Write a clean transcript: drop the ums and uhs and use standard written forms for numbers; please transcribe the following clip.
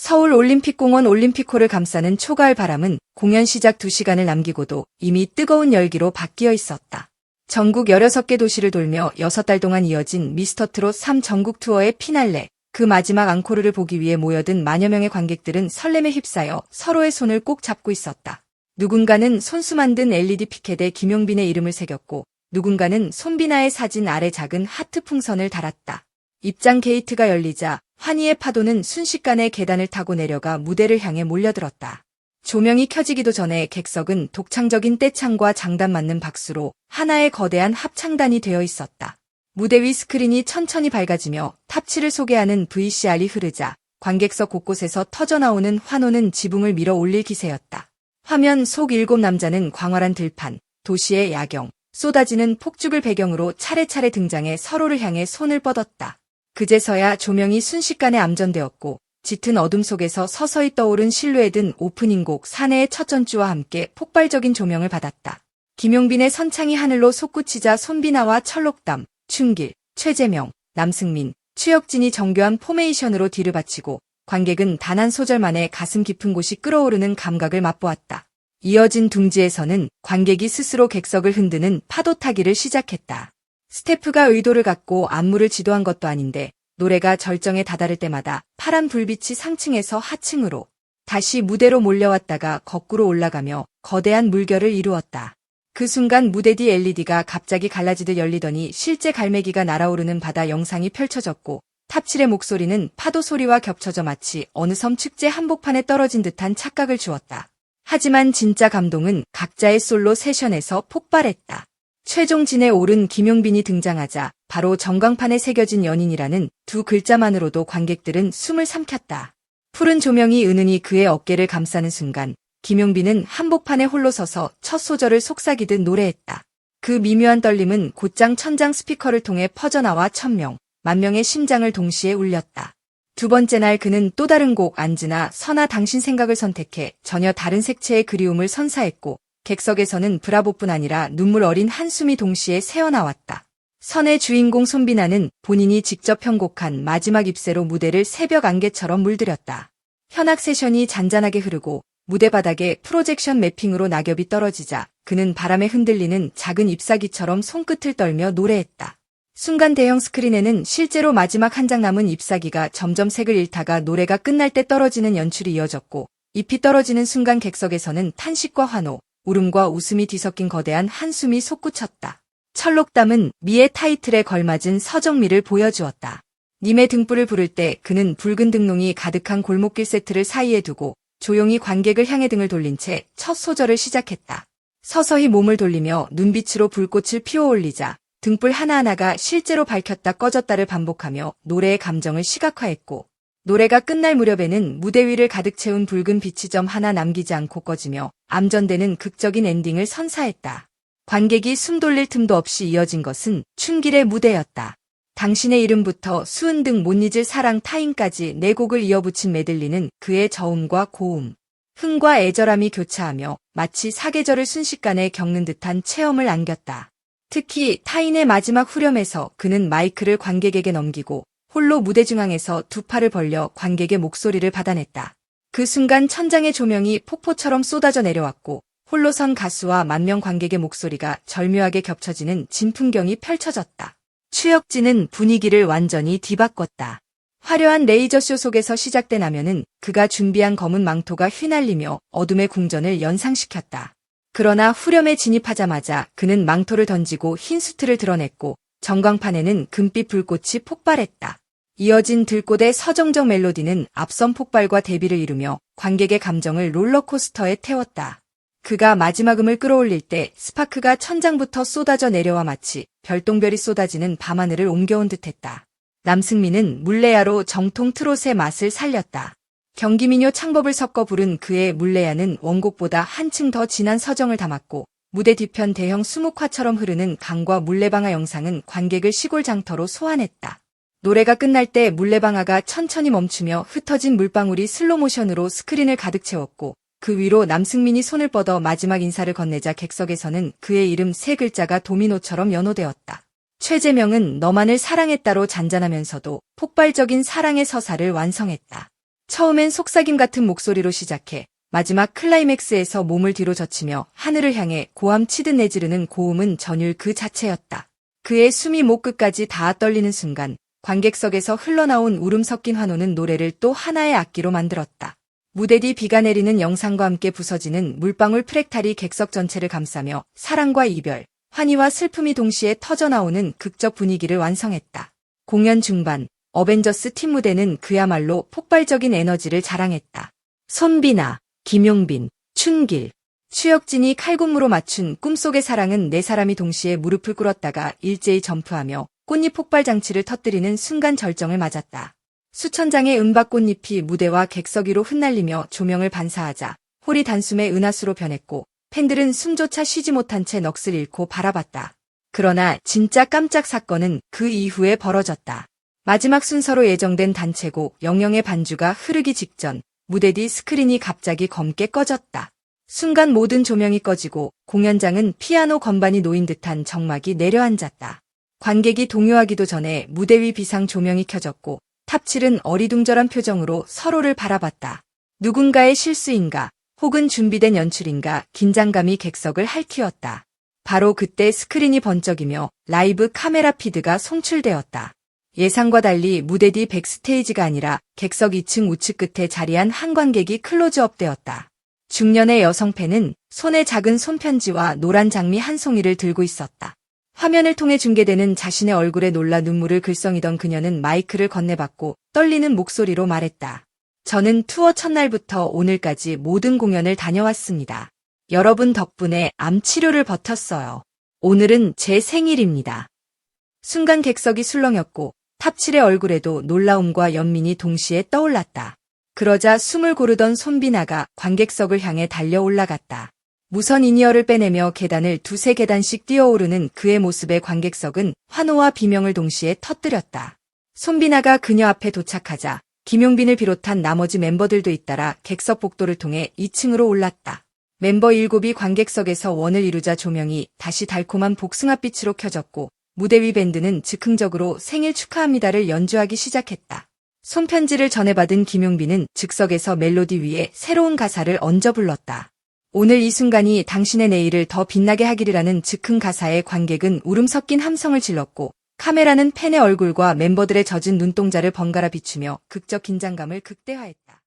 서울 올림픽공원 올림픽홀을 감싸는 초가을 바람은 공연 시작 2시간을 남기고도 이미 뜨거운 열기로 바뀌어 있었다. 전국 16개 도시를 돌며 6달 동안 이어진 미스터트롯 3 전국 투어의 피날레, 그 마지막 앙코르를 보기 위해 모여든 만여 명의 관객들은 설렘에 휩싸여 서로의 손을 꼭 잡고 있었다. 누군가는 손수 만든 LED 피켓에 김용빈의 이름을 새겼고 누군가는 손비나의 사진 아래 작은 하트 풍선을 달았다. 입장 게이트가 열리자 환희의 파도는 순식간에 계단을 타고 내려가 무대를 향해 몰려들었다. 조명이 켜지기도 전에 객석은 독창적인 떼창과 장단 맞는 박수로 하나의 거대한 합창단이 되어 있었다. 무대 위 스크린이 천천히 밝아지며 탑7을 소개하는 VCR이 흐르자 관객석 곳곳에서 터져나오는 환호는 지붕을 밀어 올릴 기세였다. 화면 속 7남자는 광활한 들판, 도시의 야경, 쏟아지는 폭죽을 배경으로 차례차례 등장해 서로를 향해 손을 뻗었다. 그제서야 조명이 순식간에 암전되었고 짙은 어둠 속에서 서서히 떠오른 실루엣은 오프닝곡 사내의 첫 전주와 함께 폭발적인 조명을 받았다. 김용빈의 선창이 하늘로 솟구치자 손비나와 철록담, 춘길, 최재명, 남승민, 추혁진이 정교한 포메이션으로 뒤를 바치고 관객은 단 한 소절 만에 가슴 깊은 곳이 끓어오르는 감각을 맛보았다. 이어진 둥지에서는 관객이 스스로 객석을 흔드는 파도 타기를 시작했다. 스태프가 의도를 갖고 안무를 지도한 것도 아닌데 노래가 절정에 다다를 때마다 파란 불빛이 상층에서 하층으로 다시 무대로 몰려왔다가 거꾸로 올라가며 거대한 물결을 이루었다. 그 순간 무대 뒤 LED가 갑자기 갈라지듯 열리더니 실제 갈매기가 날아오르는 바다 영상이 펼쳐졌고 탑7의 목소리는 파도 소리와 겹쳐져 마치 어느 섬 축제 한복판에 떨어진 듯한 착각을 주었다. 하지만 진짜 감동은 각자의 솔로 세션에서 폭발했다. 최종진에 오른 김용빈이 등장하자 바로 전광판에 새겨진 연인이라는 두 글자만으로도 관객들은 숨을 삼켰다. 푸른 조명이 은은히 그의 어깨를 감싸는 순간 김용빈은 한복판에 홀로 서서 첫 소절을 속삭이듯 노래했다. 그 미묘한 떨림은 곧장 천장 스피커를 통해 퍼져나와 1000명, 10,000명의 심장을 동시에 울렸다. 두 번째 날 그는 또 다른 곡 안즈나 선아 당신 생각을 선택해 전혀 다른 색채의 그리움을 선사했고 객석에서는 브라보뿐 아니라 눈물 어린 한숨이 동시에 새어나왔다. 선의 주인공 손비나는 본인이 직접 편곡한 마지막 잎새로 무대를 새벽 안개처럼 물들였다. 현악 세션이 잔잔하게 흐르고 무대 바닥에 프로젝션 매핑으로 낙엽이 떨어지자 그는 바람에 흔들리는 작은 잎사귀처럼 손끝을 떨며 노래했다. 순간 대형 스크린에는 실제로 마지막 한 장 남은 잎사귀가 점점 색을 잃다가 노래가 끝날 때 떨어지는 연출이 이어졌고 잎이 떨어지는 순간 객석에서는 탄식과 환호, 울음과 웃음이 뒤섞인 거대한 한숨이 솟구쳤다. 철록담은 미의 타이틀에 걸맞은 서정미를 보여주었다. 님의 등불을 부를 때 그는 붉은 등롱이 가득한 골목길 세트를 사이에 두고 조용히 관객을 향해 등을 돌린 채 첫 소절을 시작했다. 서서히 몸을 돌리며 눈빛으로 불꽃을 피워올리자 등불 하나하나가 실제로 밝혔다 꺼졌다를 반복하며 노래의 감정을 시각화했고 노래가 끝날 무렵에는 무대 위를 가득 채운 붉은 빛이 점 하나 남기지 않고 꺼지며 암전되는 극적인 엔딩을 선사했다. 관객이 숨 돌릴 틈도 없이 이어진 것은 춘길의 무대였다. 당신의 이름부터 수은 등 못 잊을 사랑 타인까지 4곡을 이어붙인 메들리는 그의 저음과 고음, 흥과 애절함이 교차하며 마치 사계절을 순식간에 겪는 듯한 체험을 안겼다. 특히 타인의 마지막 후렴에서 그는 마이크를 관객에게 넘기고 홀로 무대 중앙에서 두 팔을 벌려 관객의 목소리를 받아냈다. 그 순간 천장의 조명이 폭포처럼 쏟아져 내려왔고 홀로 선 가수와 10,000명 관객의 목소리가 절묘하게 겹쳐지는 진풍경이 펼쳐졌다. 추혁진은 분위기를 완전히 뒤바꿨다. 화려한 레이저쇼 속에서 시작된 하면은 그가 준비한 검은 망토가 휘날리며 어둠의 궁전을 연상시켰다. 그러나 후렴에 진입하자마자 그는 망토를 던지고 흰 수트를 드러냈고 전광판에는 금빛 불꽃이 폭발했다. 이어진 들꽃의 서정적 멜로디는 앞선 폭발과 대비를 이루며 관객의 감정을 롤러코스터에 태웠다. 그가 마지막 음을 끌어올릴 때 스파크가 천장부터 쏟아져 내려와 마치 별똥별이 쏟아지는 밤하늘을 옮겨온 듯했다. 남승민은 물레야로 정통 트롯의 맛을 살렸다. 경기민요 창법을 섞어 부른 그의 물레야는 원곡보다 한층 더 진한 서정을 담았고 무대 뒤편 대형 수묵화처럼 흐르는 강과 물레방아 영상은 관객을 시골 장터로 소환했다. 노래가 끝날 때 물레방아가 천천히 멈추며 흩어진 물방울이 슬로모션으로 스크린을 가득 채웠고 그 위로 남승민이 손을 뻗어 마지막 인사를 건네자 객석에서는 그의 이름 3글자가 도미노처럼 연호되었다. 최재명은 너만을 사랑했다로 잔잔하면서도 폭발적인 사랑의 서사를 완성했다. 처음엔 속삭임 같은 목소리로 시작해 마지막 클라이맥스에서 몸을 뒤로 젖히며 하늘을 향해 고함 치듯 내지르는 고음은 전율 그 자체였다. 그의 숨이 목 끝까지 닿아 떨리는 순간 관객석에서 흘러나온 울음 섞인 환호는 노래를 또 하나의 악기로 만들었다. 무대 뒤 비가 내리는 영상과 함께 부서지는 물방울 프랙탈이 객석 전체를 감싸며 사랑과 이별, 환희와 슬픔이 동시에 터져나오는 극적 분위기를 완성했다. 공연 중반, 어벤져스 팀 무대는 그야말로 폭발적인 에너지를 자랑했다. 손비나, 김용빈, 춘길, 추혁진이 칼군무로 맞춘 꿈속의 사랑은 네 사람이 동시에 무릎을 꿇었다가 일제히 점프하며 꽃잎 폭발 장치를 터뜨리는 순간 절정을 맞았다. 수천 장의 은박 꽃잎이 무대와 객석 위로 흩날리며 조명을 반사하자 홀이 단숨에 은하수로 변했고 팬들은 숨조차 쉬지 못한 채 넋을 잃고 바라봤다. 그러나 진짜 깜짝 사건은 그 이후에 벌어졌다. 마지막 순서로 예정된 단체곡 영영의 반주가 흐르기 직전 무대 뒤 스크린이 갑자기 검게 꺼졌다. 순간 모든 조명이 꺼지고 공연장은 피아노 건반이 놓인 듯한 정막이 내려앉았다. 관객이 동요하기도 전에 무대 위 비상 조명이 켜졌고 탑7은 어리둥절한 표정으로 서로를 바라봤다. 누군가의 실수인가 혹은 준비된 연출인가 긴장감이 객석을 핥히웠다. 바로 그때 스크린이 번쩍이며 라이브 카메라 피드가 송출되었다. 예상과 달리 무대 뒤 백스테이지가 아니라 객석 2층 우측 끝에 자리한 한 관객이 클로즈업되었다. 중년의 여성 팬은 손에 작은 손편지와 노란 장미 한 송이를 들고 있었다. 화면을 통해 중계되는 자신의 얼굴에 놀라 눈물을 글썽이던 그녀는 마이크를 건네받고 떨리는 목소리로 말했다. 저는 투어 첫날부터 오늘까지 모든 공연을 다녀왔습니다. 여러분 덕분에 암 치료를 버텼어요. 오늘은 제 생일입니다. 순간 객석이 술렁였고 탑7의 얼굴에도 놀라움과 연민이 동시에 떠올랐다. 그러자 숨을 고르던 손비나가 관객석을 향해 달려 올라갔다. 무선 인이어를 빼내며 계단을 두세 계단씩 뛰어오르는 그의 모습에 관객석은 환호와 비명을 동시에 터뜨렸다. 손비나가 그녀 앞에 도착하자 김용빈을 비롯한 나머지 멤버들도 잇따라 객석 복도를 통해 2층으로 올랐다. 멤버 7이 관객석에서 원을 이루자 조명이 다시 달콤한 복숭아빛으로 켜졌고 무대 위 밴드는 즉흥적으로 생일 축하합니다를 연주하기 시작했다. 손편지를 전해받은 김용빈은 즉석에서 멜로디 위에 새로운 가사를 얹어 불렀다. 오늘 이 순간이 당신의 내일을 더 빛나게 하기리라는 즉흥 가사에 관객은 울음 섞인 함성을 질렀고 카메라는 팬의 얼굴과 멤버들의 젖은 눈동자를 번갈아 비추며 극적 긴장감을 극대화했다.